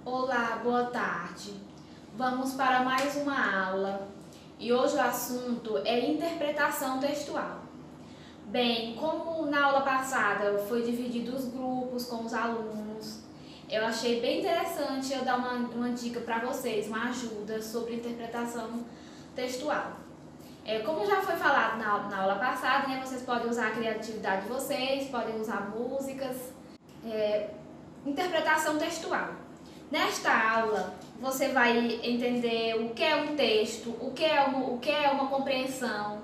Olá, boa tarde. Vamos para mais uma aula e hoje o assunto é interpretação textual. Bem, como na aula passada foi dividido os grupos com os alunos, eu achei bem interessante eu dar uma dica para vocês, uma ajuda sobre interpretação textual. Como já foi falado na aula passada, né, vocês podem usar a criatividade de vocês, podem usar músicas. Interpretação textual. Nesta aula, você vai entender o que é um texto, o que é uma compreensão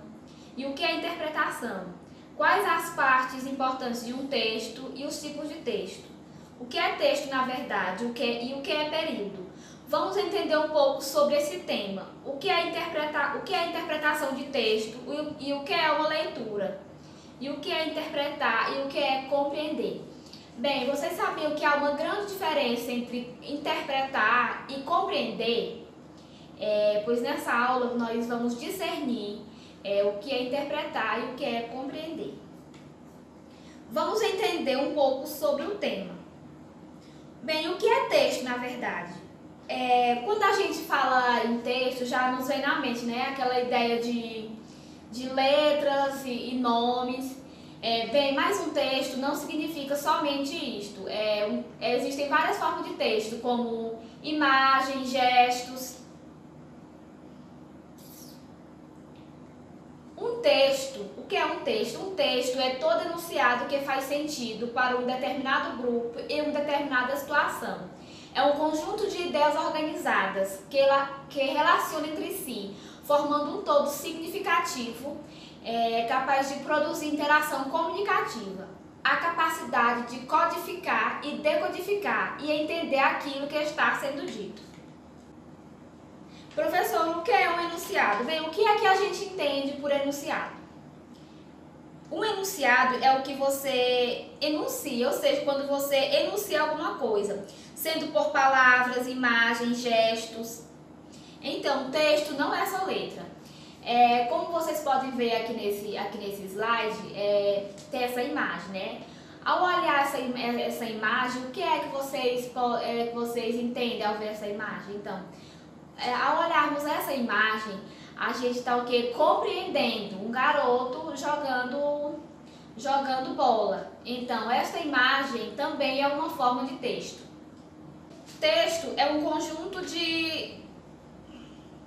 e o que é interpretação. Quais as partes importantes de um texto e os tipos de texto. O que é texto na verdade e o que é período. Vamos entender um pouco sobre esse tema. O que é interpretação de texto e o que é uma leitura. E o que é interpretar e o que é compreender. Bem, vocês sabiam que há uma grande diferença entre interpretar e compreender? Pois nessa aula nós vamos discernir o que é interpretar e o que é compreender. Vamos entender um pouco sobre o tema. Bem, o que é texto na verdade? Quando a gente fala em texto, já nos vem na mente, né? Aquela ideia de letras e nomes. Bem, mas um texto não significa somente isto. Existem várias formas de texto, como imagens, gestos. Um texto, o que é um texto? Um texto é todo enunciado que faz sentido para um determinado grupo e uma determinada situação. É um conjunto de ideias organizadas que relacionam entre si, formando um todo significativo, capaz de produzir interação comunicativa. A capacidade de codificar e decodificar e entender aquilo que está sendo dito. Professor, o que é um enunciado? Bem, o que é que a gente entende por enunciado? Um enunciado é o que você enuncia, ou seja, quando você enuncia alguma coisa, sendo por palavras, imagens, gestos. Então, texto não é só letra. Como vocês podem ver aqui nesse slide, tem essa imagem, né? Ao olhar essa imagem, o que é que vocês entendem ao ver essa imagem? Então, ao olharmos essa imagem, a gente está o quê? Compreendendo um garoto jogando bola. Então, esta imagem também é uma forma de texto. Texto é um conjunto de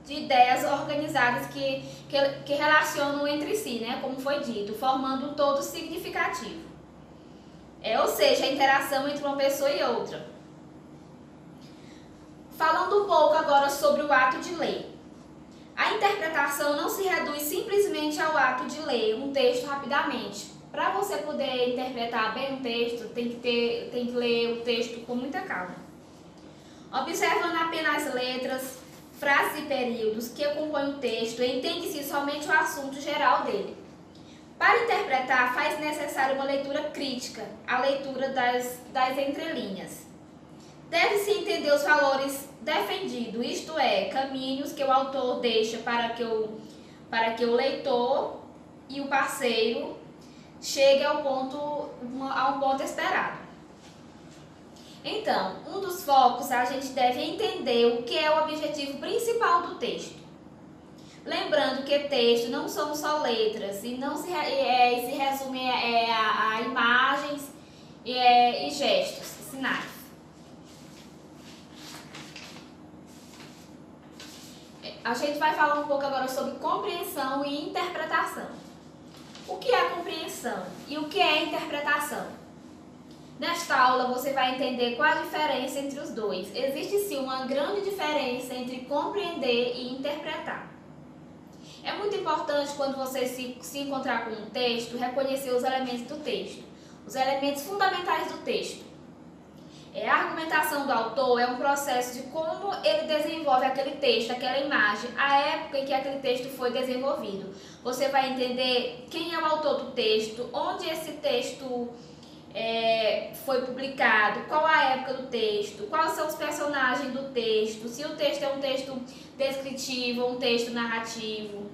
ideias organizadas que relacionam entre si, né, como foi dito, formando um todo significativo. Ou seja, a interação entre uma pessoa e outra. Falando um pouco agora sobre o ato de ler. A interpretação não se reduz simplesmente ao ato de ler um texto rapidamente. Para você poder interpretar bem um texto, tem que ler o texto com muita calma. Observando apenas as letras, frases e períodos que compõem o texto, entende-se somente o assunto geral dele. Para interpretar, faz necessário uma leitura crítica, a leitura das entrelinhas. Deve-se entender os valores defendidos, isto é, caminhos que o autor deixa para que o leitor e o parceiro cheguem a um ponto esperado. Então, um dos focos a gente deve entender o que é o objetivo principal do texto. Lembrando que texto não são só letras e não se resume a imagens e gestos, sinais. A gente vai falar um pouco agora sobre compreensão e interpretação. O que é compreensão e o que é interpretação? Nesta aula você vai entender qual a diferença entre os dois. Existe sim uma grande diferença entre compreender e interpretar. É muito importante quando você se encontrar com um texto, reconhecer os elementos do texto, os elementos fundamentais do texto. A argumentação do autor é um processo de como ele desenvolve aquele texto, aquela imagem, a época em que aquele texto foi desenvolvido. Você vai entender quem é o autor do texto, onde esse texto foi publicado, qual a época do texto, quais são os personagens do texto, se o texto é um texto descritivo ou um texto narrativo.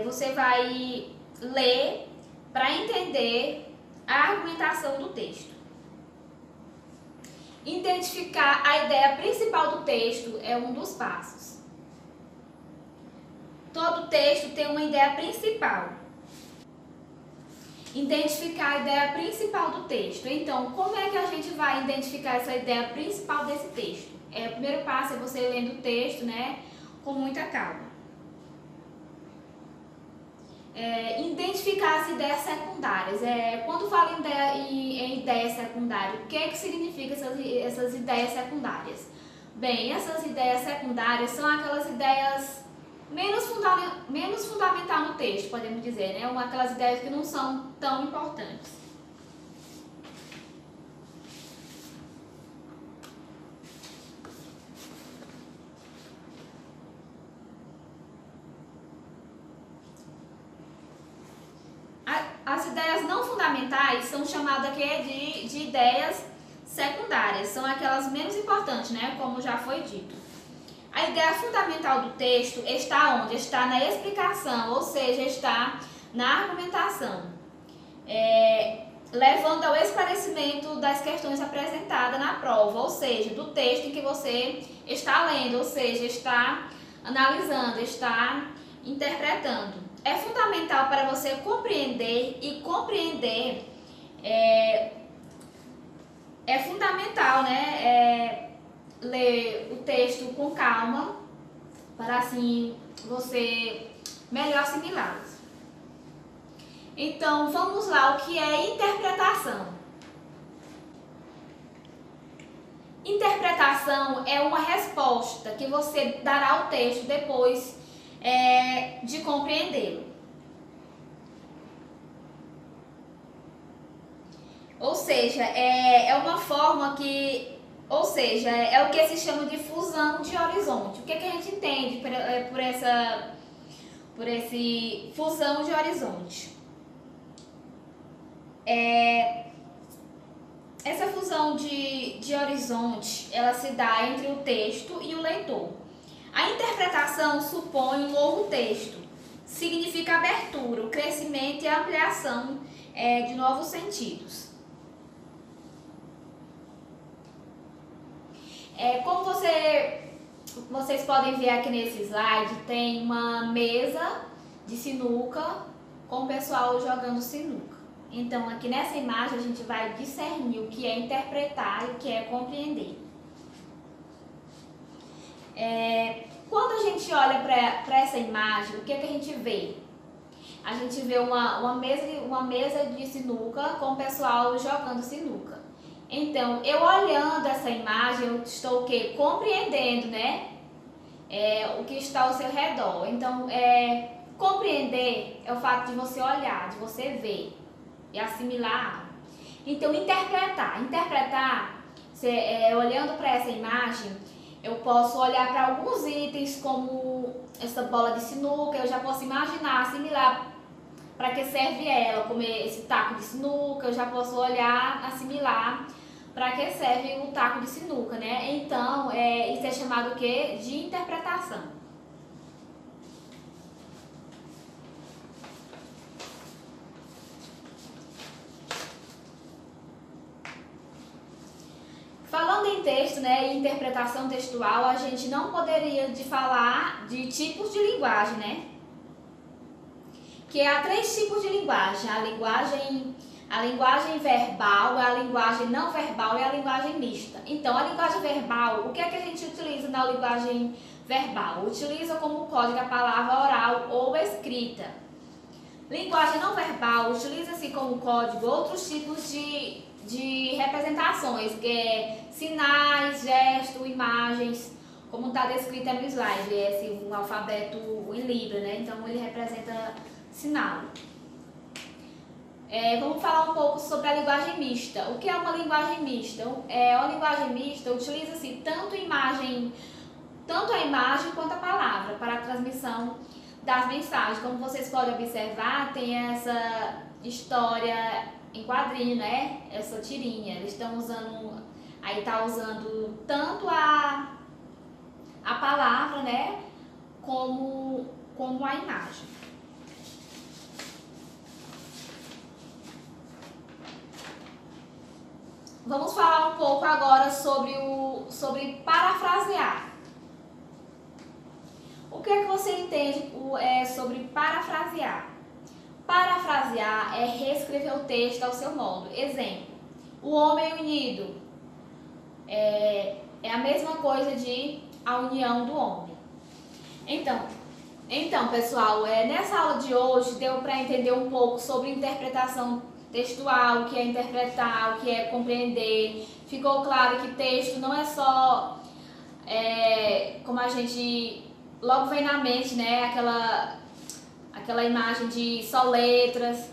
Você vai ler para entender a argumentação do texto. Identificar a ideia principal do texto é um dos passos. Todo texto tem uma ideia principal. Identificar a ideia principal do texto. Então, como é que a gente vai identificar essa ideia principal desse texto? O primeiro passo é você lendo o texto, né, com muita calma. Identificar as ideias secundárias. Quando falo em ideias secundárias, o que é que significa essas ideias secundárias? Bem, essas ideias secundárias são aquelas ideias menos fundamental no texto, podemos dizer, né? Aquelas ideias que não são tão importantes. As ideias não fundamentais são chamadas aqui de ideias secundárias, são aquelas menos importantes, né? Como já foi dito. A ideia fundamental do texto está onde? Está na explicação, ou seja, está na argumentação, levando ao esclarecimento das questões apresentadas na prova, ou seja, do texto em que você está lendo, ou seja, está analisando, está interpretando. É fundamental para você compreender e compreender, é fundamental, né, ler o texto com calma, para assim você melhor assimilá-los. Então, vamos lá, o que é interpretação? Interpretação é uma resposta que você dará ao texto depois de compreendê-lo. Ou seja, é uma forma que... Ou seja, é o que se chama de fusão de horizonte. O que a gente entende por esse fusão de horizonte? Essa fusão de horizonte, ela se dá entre o texto e o leitor. A interpretação supõe um novo texto. Significa abertura, o crescimento e a ampliação de novos sentidos. Como vocês podem ver aqui nesse slide, tem uma mesa de sinuca com o pessoal jogando sinuca. Então, aqui nessa imagem, a gente vai discernir o que é interpretar e o que é compreender. Quando a gente olha para essa imagem, o que a gente vê? A gente vê uma mesa de sinuca com o pessoal jogando sinuca. Então, eu olhando essa imagem, eu estou o quê? Compreendendo, né? O que está ao seu redor. Então, compreender é o fato de você olhar, de você ver e assimilar. Então, interpretar. Olhando para essa imagem, eu posso olhar para alguns itens como essa bola de sinuca, eu já posso imaginar, assimilar para que serve ela, como esse taco de sinuca, eu já posso olhar, assimilar para que serve o taco de sinuca, né? Então, isso é chamado o quê? De interpretação. Falando em texto, né, e interpretação textual, a gente não poderia falar de tipos de linguagem, né? Que há 3 tipos de linguagem. A linguagem verbal, a linguagem não verbal e a linguagem mista. Então, a linguagem verbal, o que é que a gente utiliza na linguagem verbal? Utiliza como código a palavra oral ou escrita. Linguagem não verbal, utiliza-se como código outros tipos de representações, que é sinais, gestos, imagens, como está descrito no slide, um alfabeto em Libra, né? Então, ele representa sinal. Vamos falar um pouco sobre a linguagem mista. O que é uma linguagem mista? A linguagem mista utiliza-se tanto a imagem quanto a palavra para a transmissão das mensagens. Como vocês podem observar, tem essa história em quadrinho, né? Essa tirinha. Eles estão usando, tá usando tanto a palavra, né? Como a imagem. Vamos falar um pouco agora sobre parafrasear. O que é que você entende sobre parafrasear? Parafrasear é reescrever o texto ao seu modo. Exemplo, o homem unido é a mesma coisa de a união do homem. Então pessoal, nessa aula de hoje deu para entender um pouco sobre interpretação textual, o que é interpretar, o que é compreender. Ficou claro que texto não é só, como a gente logo vem na mente, né, aquela imagem de só letras,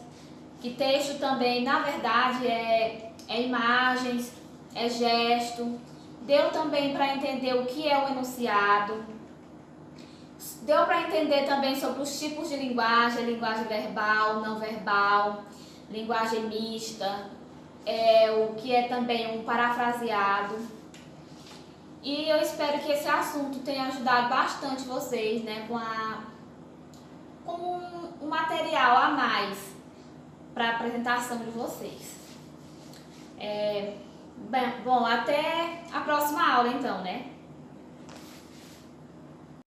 que texto também, na verdade, é imagens, é gesto. Deu também para entender o que é o enunciado. Deu para entender também sobre os tipos de linguagem verbal, não verbal, linguagem mista, o que é também um parafraseado. E eu espero que esse assunto tenha ajudado bastante vocês, né, com um material a mais para a apresentação de vocês. Bom, até a próxima aula então, né?